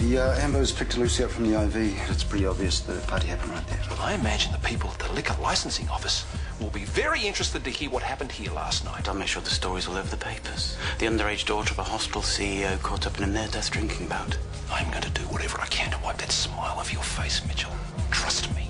The ambos picked Lucy up from the IV. It's pretty obvious the party happened right there. Well, I imagine the people at the liquor licensing office will be very interested to hear what happened here last night. I'll make sure the story's all over the papers. The underage daughter of a hospital CEO caught up in a near-death drinking bout. I'm going to do whatever I can to wipe that smile off your face, Mitchell. Trust me.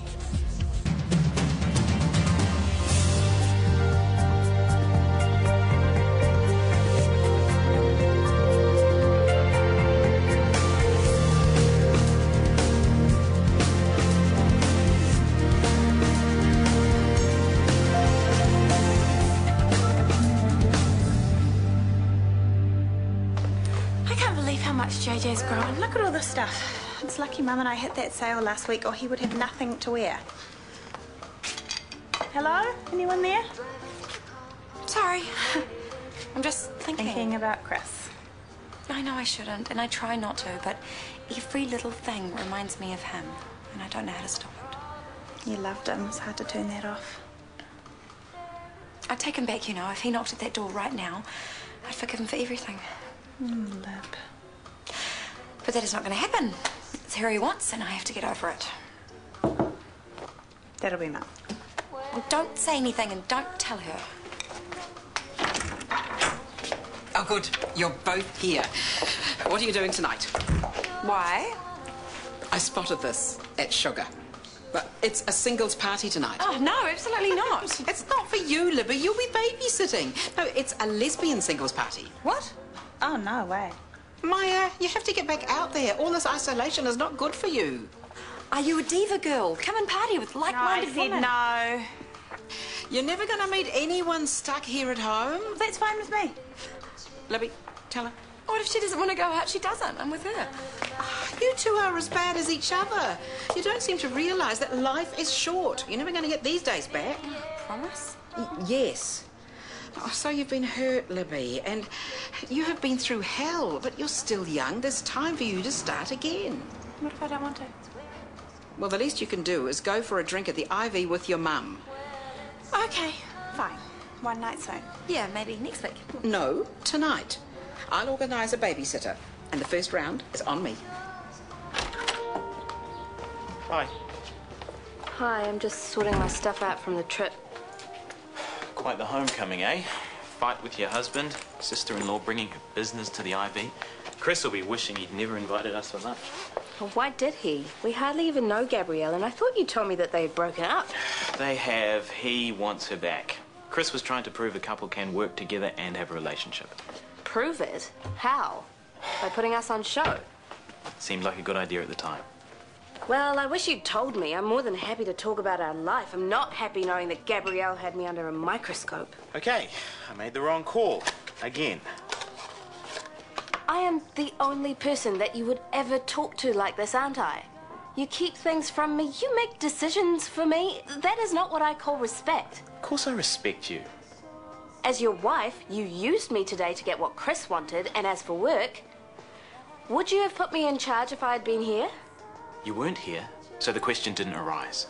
JJ's grown. Look at all this stuff. It's lucky Mum and I hit that sale last week or he would have nothing to wear. Hello? Anyone there? Sorry. I'm just Thinking about Chris. I know I shouldn't, and I try not to, but every little thing reminds me of him, and I don't know how to stop it. You loved him. It's hard to turn that off. I'd take him back, you know. If he knocked at that door right now, I'd forgive him for everything. Lib. But that is not going to happen. It's who he wants, and I have to get over it. That'll be Mum. Well, don't say anything and don't tell her. Oh, good. You're both here. What are you doing tonight? Why? I spotted this at Sugar. But it's a singles party tonight. Oh, no, absolutely not. It's not for you, Libby. You'll be babysitting. No, it's a lesbian singles party. What? Oh, no way. Maya, you have to get back out there. All this isolation is not good for you. Are you a diva girl? Come and party with like-minded women. No. You're never going to meet anyone stuck here at home. That's fine with me. Libby, tell her. What if she doesn't want to go out? She doesn't. I'm with her. You two are as bad as each other. You don't seem to realise that life is short. You're never going to get these days back. Promise? Yes. Oh, so you've been hurt, Libby, and you have been through hell, but you're still young. There's time for you to start again. What if I don't want to? Well, the least you can do is go for a drink at the Ivy with your mum. Okay, fine. One night soon. Yeah, maybe next week. No, tonight. I'll organise a babysitter, and the first round is on me. Hi. Hi, I'm just sorting my stuff out from the trip. Quite the homecoming, eh? Fight with your husband, sister-in-law bringing her business to the IV. Chris will be wishing he'd never invited us for lunch. Well, why did he? We hardly even know Gabrielle, and I thought you told me that they had broken up. They have. He wants her back. Chris was trying to prove a couple can work together and have a relationship. Prove it? How? By putting us on show? Seemed like a good idea at the time. Well, I wish you'd told me. I'm more than happy to talk about our life. I'm not happy knowing that Gabrielle had me under a microscope. Okay, I made the wrong call. Again. I am the only person that you would ever talk to like this, aren't I? You keep things from me. You make decisions for me. That is not what I call respect. Of course I respect you. As your wife, you used me today to get what Chris wanted, and as for work, would you have put me in charge if I had been here? You weren't here, so the question didn't arise.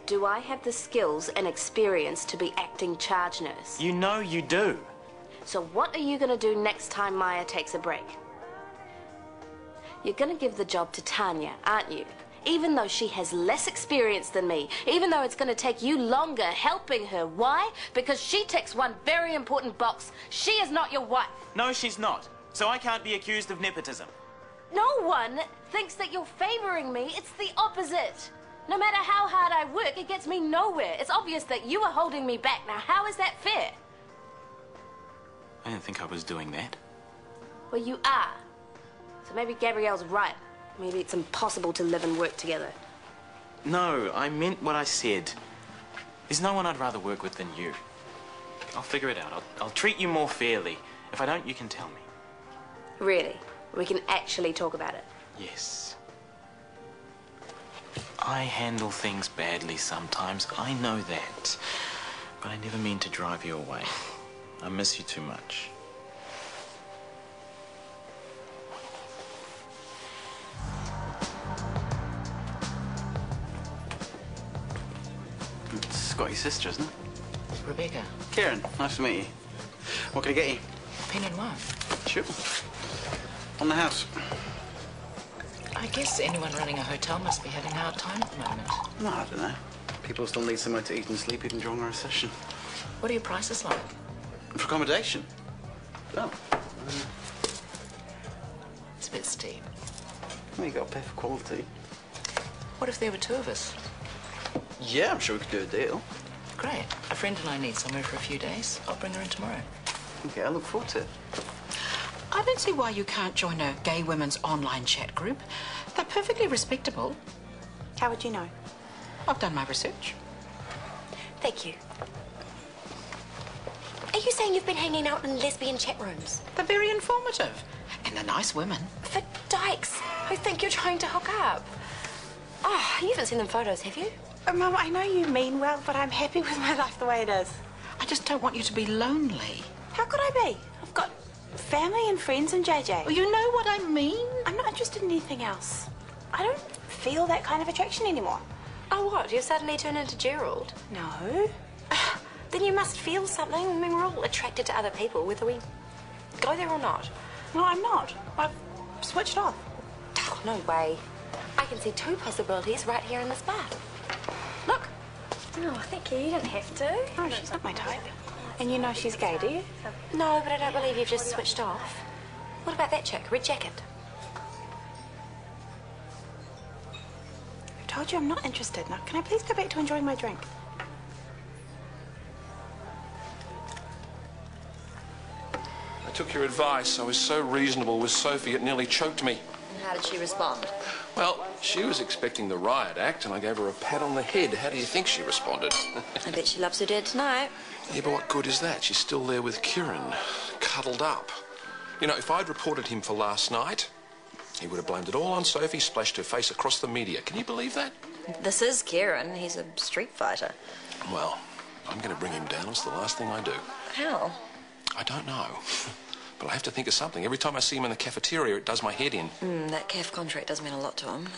Do I have the skills and experience to be acting charge nurse? You know you do. So what are you going to do next time Maya takes a break? You're going to give the job to Tanya, aren't you? Even though she has less experience than me, even though it's going to take you longer helping her. Why? Because she ticks one very important box. She is not your wife. No, she's not. So I can't be accused of nepotism. No one thinks that you're favoring me. It's the opposite. No matter how hard I work, it gets me nowhere. It's obvious that you are holding me back. Now, how is that fair? I didn't think I was doing that. Well, you are. So maybe Gabrielle's right. Maybe it's impossible to live and work together. No, I meant what I said. There's no one I'd rather work with than you. I'll figure it out. I'll treat you more fairly. If I don't, you can tell me. Really? We can actually talk about it. Yes. I handle things badly sometimes. I know that. But I never mean to drive you away. I miss you too much. It's got your sister, isn't it? Rebecca. Karen, nice to meet you. What can I get you? Pinot Noir. Sure. On the house. I guess anyone running a hotel must be having a hard time at the moment. No, I don't know. People still need somewhere to eat and sleep even during a recession. What are your prices like? For accommodation? Oh. It's a bit steep. Well, you got to pay for quality. What if there were two of us? Yeah, I'm sure we could do a deal. Great. A friend and I need somewhere for a few days. I'll bring her in tomorrow. Okay, I look forward to it. I don't see why you can't join a gay women's online chat group. They're perfectly respectable. How would you know? I've done my research. Thank you. Are you saying you've been hanging out in lesbian chat rooms? They're very informative. And they're nice women. For dykes who think you're trying to hook up. Oh, you haven't seen them photos, have you? Mum, I know you mean well, but I'm happy with my life the way it is. I just don't want you to be lonely. How could I be? I've got family and friends in JJ. Well, you know what I mean? I'm not interested in anything else. I don't feel that kind of attraction anymore. Oh, what? You've suddenly turned into Gerald? No. Then you must feel something. I mean, we're all attracted to other people, whether we go there or not. No, I'm not. I've switched off. Oh, no way. I can see two possibilities right here in this bar. Look. Oh, thank you. You didn't have to. No, she's not my type. And you know she's gay, do you? No, but I don't believe you've just switched off. What about that chick? Red jacket. I told you I'm not interested. Now, can I please go back to enjoying my drink? I took your advice. I was so reasonable with Sophie, it nearly choked me. And how did she respond? Well, she was expecting the riot act, and I gave her a pat on the head. How do you think she responded? I bet she loves her dad tonight. Yeah, but what good is that? She's still there with Kieran, cuddled up. You know, if I'd reported him for last night, he would have blamed it all on Sophie, splashed her face across the media. Can you believe that? This is Kieran. He's a street fighter. Well, I'm going to bring him down. It's the last thing I do. How? I don't know. But I have to think of something. Every time I see him in the cafeteria, it does my head in. That CAF contract does mean a lot to him.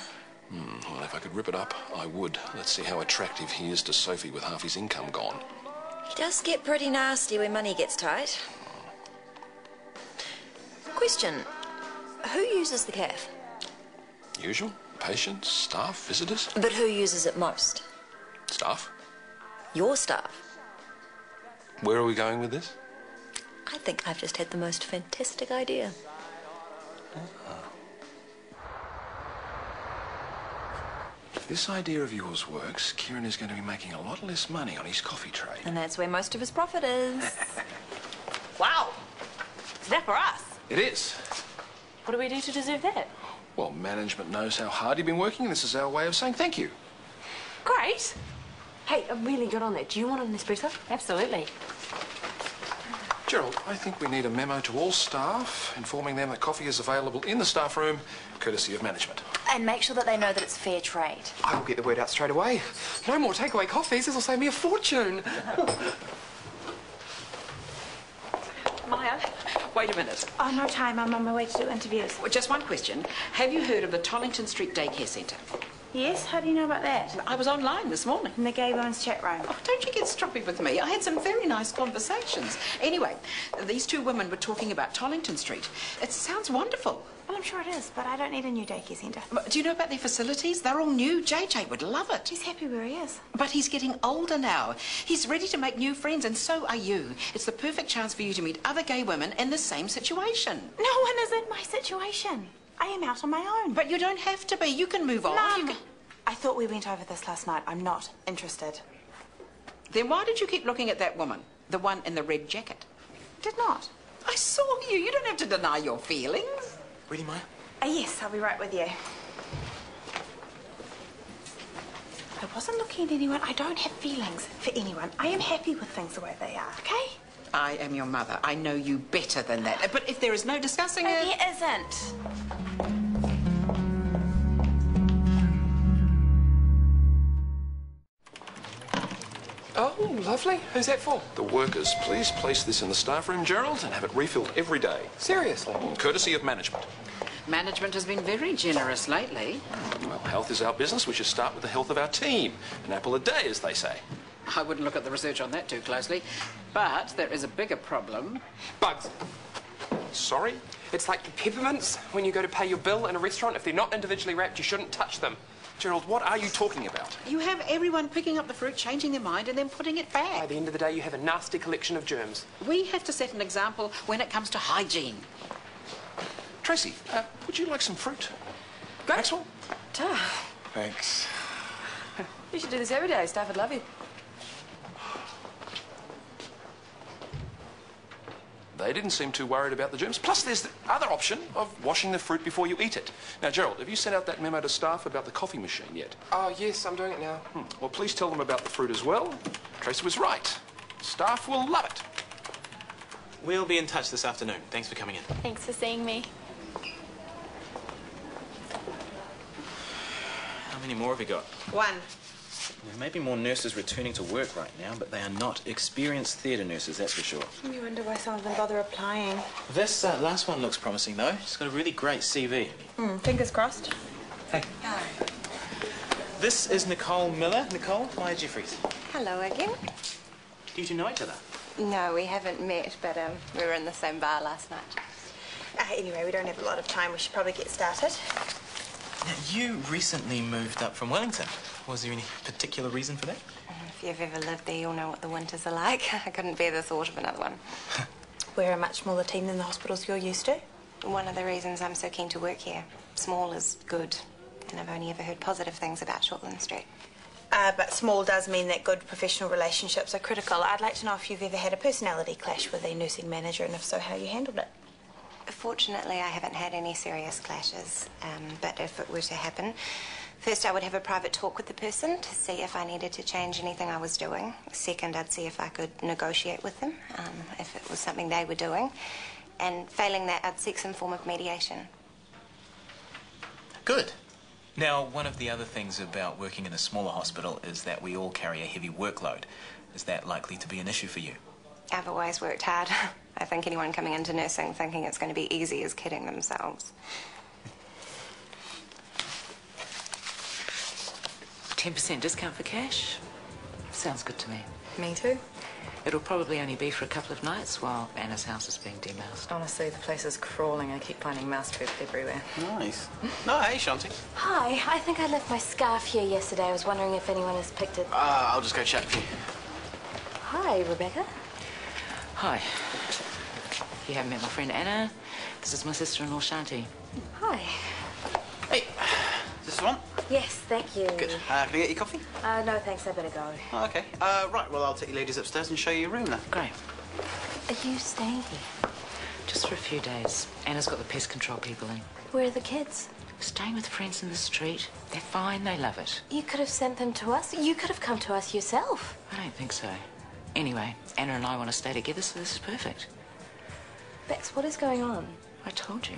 Well, if I could rip it up, I would. Let's see how attractive he is to Sophie with half his income gone. He does get pretty nasty when money gets tight. Question. Who uses the CAF? Usual. Patients, staff, visitors. But who uses it most? Staff. Your staff. Where are we going with this? I think I've just had the most fantastic idea. If this idea of yours works, Kieran is going to be making a lot less money on his coffee trade. And that's where most of his profit is. Wow. Is that for us? It is. What do we do to deserve that? Well, management knows how hard you've been working, and this is our way of saying thank you. Great. Hey, I'm really good on that. Do you want an espresso? Absolutely. Gerald, I think we need a memo to all staff informing them that coffee is available in the staff room, courtesy of management. And make sure that they know that it's fair trade. I will get the word out straight away. No more takeaway coffees. This will save me a fortune. Maya, wait a minute. Oh, no time. I'm on my way to do interviews. Well, just one question. Have you heard of the Tollington Street Daycare Centre? Yes? How do you know about that? I was online this morning. In the gay women's chat room. Oh, don't you get stroppy with me. I had some very nice conversations. Anyway, these two women were talking about Tollington Street. It sounds wonderful. Well, I'm sure it is, but I don't need a new daycare centre. But do you know about their facilities? They're all new. JJ would love it. He's happy where he is. But he's getting older now. He's ready to make new friends, and so are you. It's the perfect chance for you to meet other gay women in the same situation. No one is in my situation. I am out on my own. But you don't have to be. You can move on. You Mum, can... I thought we went over this last night. I'm not interested. Then why did you keep looking at that woman? The one in the red jacket? Did not. I saw you. You don't have to deny your feelings. Ready, Maya? Yes, I'll be right with you. I wasn't looking at anyone. I don't have feelings for anyone. I am happy with things the way they are, okay? I am your mother. I know you better than that. But if there is no discussing it... There isn't. Oh, lovely. Who's that for? The workers, please place this in the staff room, Gerald, and have it refilled every day. Seriously? Courtesy of management. Management has been very generous lately. Well, health is our business. We should start with the health of our team. An apple a day, as they say. I wouldn't look at the research on that too closely. But there is a bigger problem. Bugs. Sorry? It's like the peppermints when you go to pay your bill in a restaurant. If they're not individually wrapped, you shouldn't touch them. Gerald, what are you talking about? You have everyone picking up the fruit, changing their mind, and then putting it By back. the end of the day, you have a nasty collection of germs. We have to set an example when it comes to hygiene. Tracy, would you like some fruit? Great. Maxwell? Thanks. You should do this every day. Staff would love you. They didn't seem too worried about the germs. Plus, there's the other option of washing the fruit before you eat it. Now, Gerald, have you sent out that memo to staff about the coffee machine yet? Oh, yes, I'm doing it now. Well, please tell them about the fruit as well. Tracy was right. Staff will love it. We'll be in touch this afternoon. Thanks for coming in. Thanks for seeing me. How many more have you got? One. There may be more nurses returning to work right now, but they are not experienced theatre nurses, that's for sure. You wonder why some of them bother applying. This last one looks promising, though. She's got a really great CV. Fingers crossed. Hey. This is Nicole Miller. Nicole, my Jeffries. Hello again. Do you two know each other? No, we haven't met, but we were in the same bar last night. Anyway, we don't have a lot of time. We should probably get started. Now, you recently moved up from Wellington. Was there any particular reason for that? If you've ever lived there, you'll know what the winters are like. I couldn't bear the thought of another one. We're a much smaller team than the hospitals you're used to. One of the reasons I'm so keen to work here. Small is good, and I've only ever heard positive things about Shortland Street. But small does mean that good professional relationships are critical. I'd like to know if you've ever had a personality clash with a nursing manager, and if so, how you handled it. Fortunately, I haven't had any serious clashes, but if it were to happen, first I would have a private talk with the person to see if I needed to change anything I was doing. Second, I'd see if I could negotiate with them, if it was something they were doing. And failing that, I'd seek some form of mediation. Good. Now, one of the other things about working in a smaller hospital is that we all carry a heavy workload. Is that likely to be an issue for you? I've always worked hard. I think anyone coming into nursing thinking it's going to be easy is kidding themselves. 10% discount for cash? Sounds good to me. Me too. It'll probably only be for a couple of nights while Anna's house is being demoused. Honestly, the place is crawling. I keep finding mouse poop everywhere. Nice. No, hey, Shanti. Hi, I think I left my scarf here yesterday. I was wondering if anyone has picked it. I'll just go check for you. Hi, Rebecca. Hi. You haven't met my friend Anna. This is my sister-in-law, Shanti. Hi. Hey, is this the one? Yes, thank you. Good. Can I get you coffee? No, thanks. I better go. Oh, okay. Right, well, I'll take you ladies upstairs and show you your room then. Great. Are you staying here? Just for a few days. Anna's got the pest control people in. Where are the kids? Staying with friends in the street. They're fine. They love it. You could have sent them to us. You could have come to us yourself. I don't think so. Anyway, Anna and I want to stay together, so this is perfect. Bex, what is going on? I told you.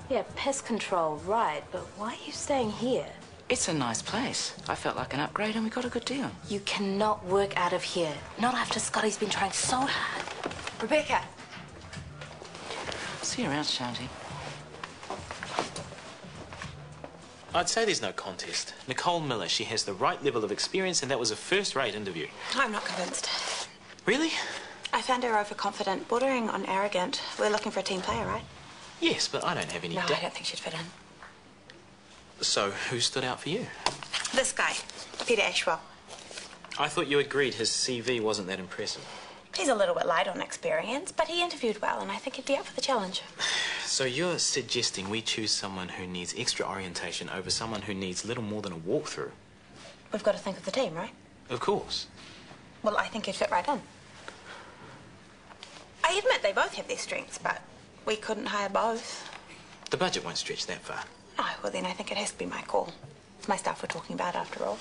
Yeah, pest control, right. But why are you staying here? It's a nice place. I felt like an upgrade and we got a good deal. You cannot work out of here. Not after Scotty's been trying so hard. Rebecca! See you around, Shanti. I'd say there's no contest. Nicole Miller, she has the right level of experience and that was a first-rate interview. I'm not convinced. Really? I found her overconfident, bordering on arrogant. We're looking for a team player, right? Yes, but I don't have any No, doubt. I don't think she'd fit in. So, who stood out for you? This guy, Peter Ashwell. I thought you agreed his CV wasn't that impressive. He's a little bit light on experience, but he interviewed well, and I think he'd be up for the challenge. So you're suggesting we choose someone who needs extra orientation over someone who needs little more than a walkthrough? We've got to think of the team, right? Of course. Well, I think he'd fit right in. I admit they both have their strengths, but we couldn't hire both. The budget won't stretch that far. Oh, well, then I think it has to be my call. It's my staff we're talking about, after all.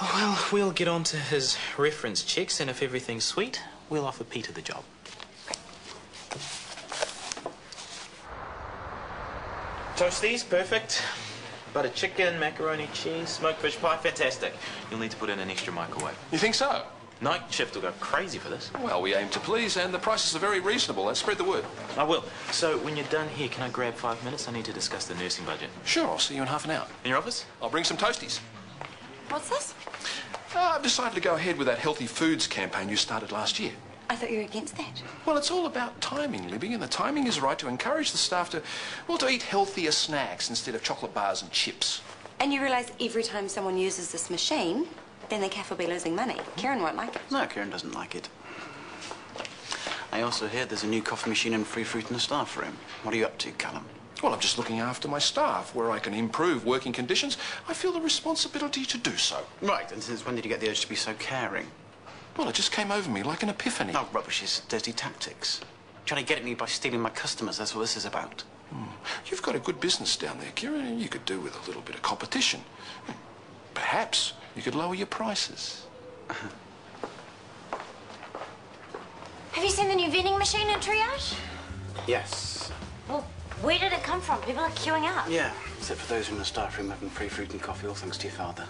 Oh, well, we'll get on to his reference checks, and if everything's sweet, we'll offer Peter the job. Toasties, perfect. Butter chicken, macaroni cheese, smoked fish pie, fantastic. You'll need to put in an extra microwave. You think so? Night shift will go crazy for this. Well, we aim to please, and the prices are very reasonable. Let's spread the word. I will. So, when you're done here, can I grab 5 minutes? I need to discuss the nursing budget. Sure, I'll see you in half an hour. In your office? I'll bring some toasties. What's this? I've decided to go ahead with that healthy foods campaign you started last year. I thought you were against that. Well, it's all about timing, Libby, and the timing is right to encourage the staff to, well, to eat healthier snacks instead of chocolate bars and chips. And you realise every time someone uses this machine, then the cafe will be losing money. Kieran won't like it. No, Kieran doesn't like it. I also hear there's a new coffee machine and free fruit in the staff room. What are you up to, Callum? Well, I'm just looking after my staff. Where I can improve working conditions, I feel the responsibility to do so. Right, and since when did you get the urge to be so caring? Well, it just came over me like an epiphany. Oh, rubbish. It's dirty tactics. Trying to get at me by stealing my customers. That's what this is about. You've got a good business down there, Kieran, and you could do with a little bit of competition. Perhaps you could lower your prices. Have you seen the new vending machine in Triage? Yes. Well, where did it come from? People are queuing up. Yeah, except for those in the staff room having free fruit and coffee, all thanks to your father.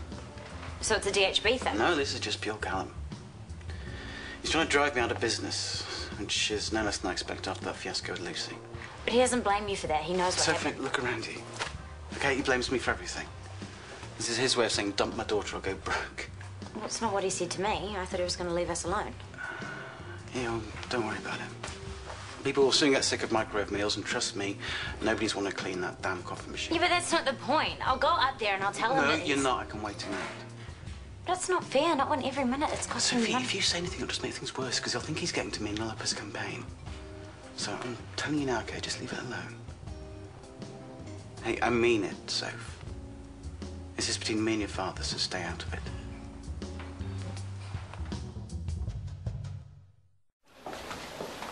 So it's a DHB thing? No, this is just pure Callum. He's trying to drive me out of business, which is no less than I expect after that fiasco with Lucy. But he doesn't blame you for that. He knows what Sophie, happened. look around you. Okay, he blames me for everything. This is his way of saying dump my daughter or go broke. Well, it's not what he said to me. I thought he was going to leave us alone. Yeah, well, don't worry about it. People will soon get sick of microwave meals, and trust me, nobody's want to clean that damn coffee machine. Yeah, but that's not the point. I'll go up there and I'll tell him No, that you're not. I can wait a minute. That's not fair. Not when every minute it's costing me Sophie, money. if you say anything, it'll just make things worse, because he'll think he's getting to me and he'll up his campaign. So I'm telling you now, okay? Just leave it alone. Hey, I mean it, Soph. This is between me and your father, so stay out of it.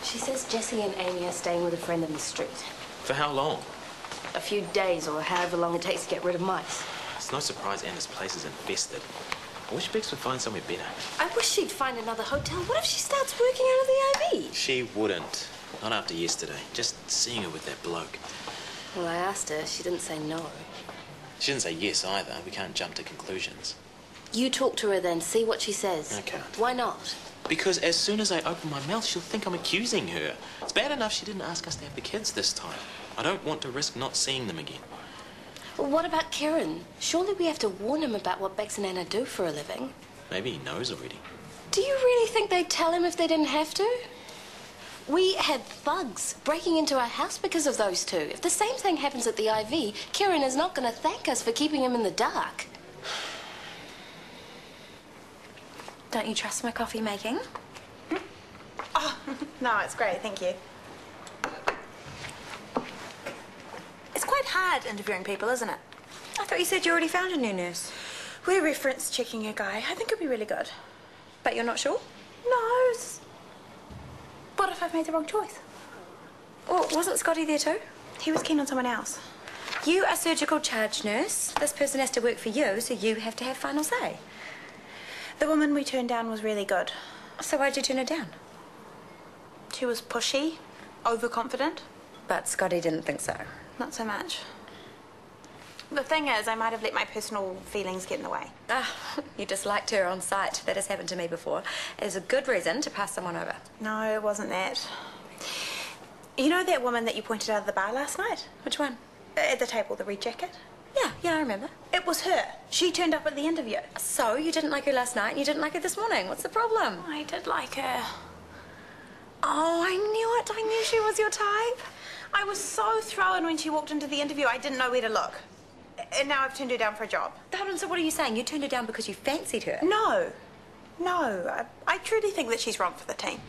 She says Jessie and Amy are staying with a friend in the street. For how long? A few days or however long it takes to get rid of mice. It's no surprise Anna's place is infested. I wish Bex would find somewhere better. I wish she'd find another hotel. What if she starts working out of the IB? She wouldn't. Not after yesterday. Just seeing her with that bloke. Well, I asked her. She didn't say no. She didn't say yes either. We can't jump to conclusions. You talk to her then. See what she says. I can't. Why not? Because as soon as I open my mouth, she'll think I'm accusing her. It's bad enough she didn't ask us to have the kids this time. I don't want to risk not seeing them again. Well, what about Kieran? Surely we have to warn him about what Bex and Anna do for a living. Maybe he knows already. Do you really think they'd tell him if they didn't have to? We had thugs breaking into our house because of those two. If the same thing happens at the IV, Kieran is not going to thank us for keeping him in the dark. Don't you trust my coffee making? Oh, no, it's great, thank you. It's quite hard interviewing people, isn't it? I thought you said you already found a new nurse. We're reference checking a guy. I think it'll be really good. But you're not sure? No. What if I've made the wrong choice? Well, wasn't Scotty there too? He was keen on someone else. You are surgical charge nurse. This person has to work for you, so you have to have final say. The woman we turned down was really good. So why'd you turn her down? She was pushy, overconfident. But Scotty didn't think so. Not so much. The thing is, I might have let my personal feelings get in the way. Ah, you disliked her on sight. That has happened to me before. It is a good reason to pass someone over. No, it wasn't that. You know that woman that you pointed out of the bar last night? Which one? At the table, the red jacket? Yeah, I remember. It was her. She turned up at the interview. So, you didn't like her last night and you didn't like her this morning. What's the problem? I did like her. Oh, I knew it. I knew she was your type. I was so thrown when she walked into the interview, I didn't know where to look. And now I've turned her down for a job. Hold on, so what are you saying? You turned her down because you fancied her? No. I truly think that she's wrong for the team.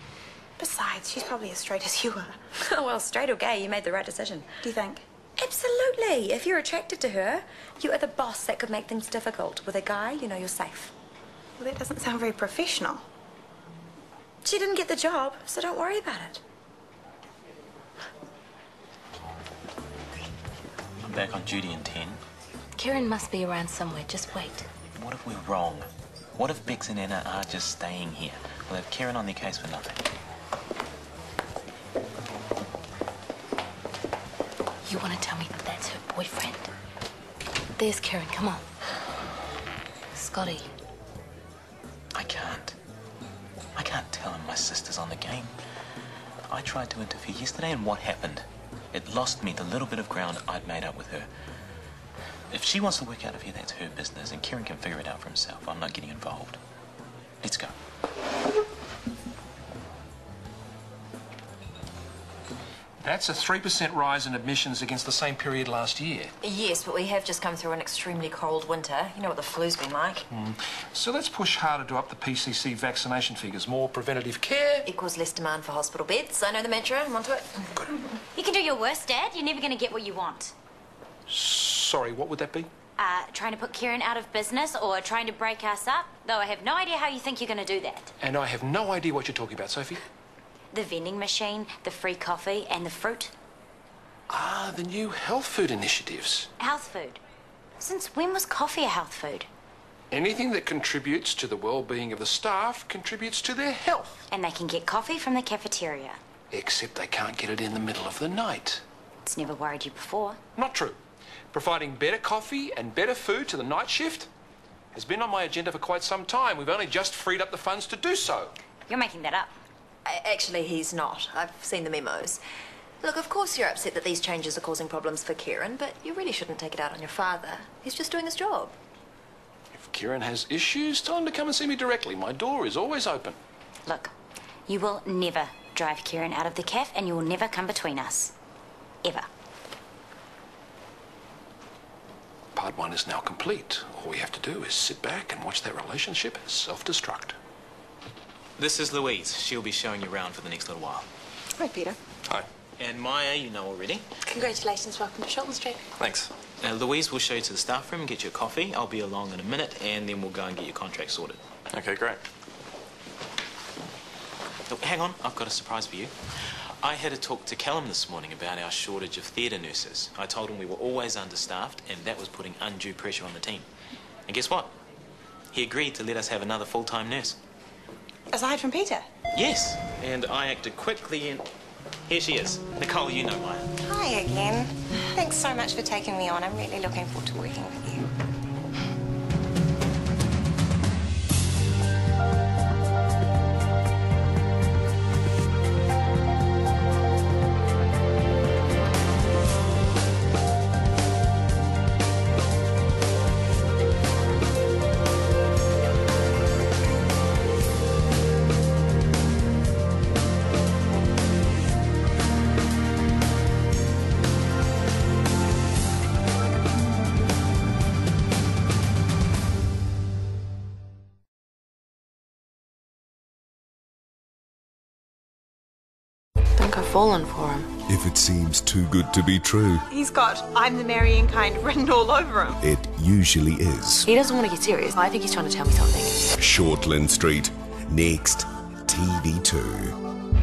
Besides, she's probably as straight as you are. Oh, well, straight or gay, you made the right decision. Do you think? Absolutely. If you're attracted to her, you are the boss that could make things difficult. With a guy, you know you're safe. Well, that doesn't sound very professional. She didn't get the job, so don't worry about it. I'm back on duty in 10. Kieran must be around somewhere. Just wait. What if we're wrong? What if Bex and Anna are just staying here? We'll have Kieran on their case for nothing. You want to tell me that that's her boyfriend? There's Kieran. Come on. Scotty. I can't. I can't tell him my sister's on the game. I tried to interfere yesterday, and what happened? It lost me the little bit of ground I'd made up with her. If she wants to work out of here, that's her business, and Kieran can figure it out for himself. I'm not getting involved. Let's go. That's a 3% rise in admissions against the same period last year. Yes, but we have just come through an extremely cold winter. You know what the flu's been like. So let's push harder to up the PCC vaccination figures. More preventative care. Equals less demand for hospital beds. I know the mantra. I'm onto it. Good. You can do your worst, Dad. You're never going to get what you want. Sorry, what would that be? Trying to put Kieran out of business or trying to break us up, though I have no idea how you think you're going to do that. And I have no idea what you're talking about, Sophie. The vending machine, the free coffee, and the fruit. Ah, the new health food initiatives. Health food. Since when was coffee a health food? Anything that contributes to the well-being of the staff contributes to their health. And they can get coffee from the cafeteria. Except they can't get it in the middle of the night. It's never worried you before. Not true. Providing better coffee and better food to the night shift has been on my agenda for quite some time. We've only just freed up the funds to do so. You're making that up. Actually, he's not. I've seen the memos. Look, of course you're upset that these changes are causing problems for Kieran, but you really shouldn't take it out on your father. He's just doing his job. If Kieran has issues, tell him to come and see me directly. My door is always open. Look, you will never drive Kieran out of the cafe and you will never come between us. Ever. Part 1 is now complete. All we have to do is sit back and watch that relationship self-destruct. This is Louise. She'll be showing you around for the next little while. Hi, Peter. Hi. And Maya, you know already. Congratulations, welcome to Shortland Street. Thanks. Now, Louise will show you to the staff room and get you a coffee. I'll be along in a minute, and then we'll go and get your contract sorted. Okay, great. Oh, hang on, I've got a surprise for you. I had a talk to Callum this morning about our shortage of theatre nurses. I told him we were always understaffed, and that was putting undue pressure on the team. And guess what? He agreed to let us have another full-time nurse. Aside from Peter? Yes, and I acted quickly, and here she is. Nicole, you know Maya. Hi again. Thanks so much for taking me on. I'm really looking forward to working with you. I think I've fallen for him. If it seems too good to be true, He's got I'm the marrying kind written all over him. it usually is. He doesn't want to get serious. I think he's trying to tell me something. Shortland Street, next TV2.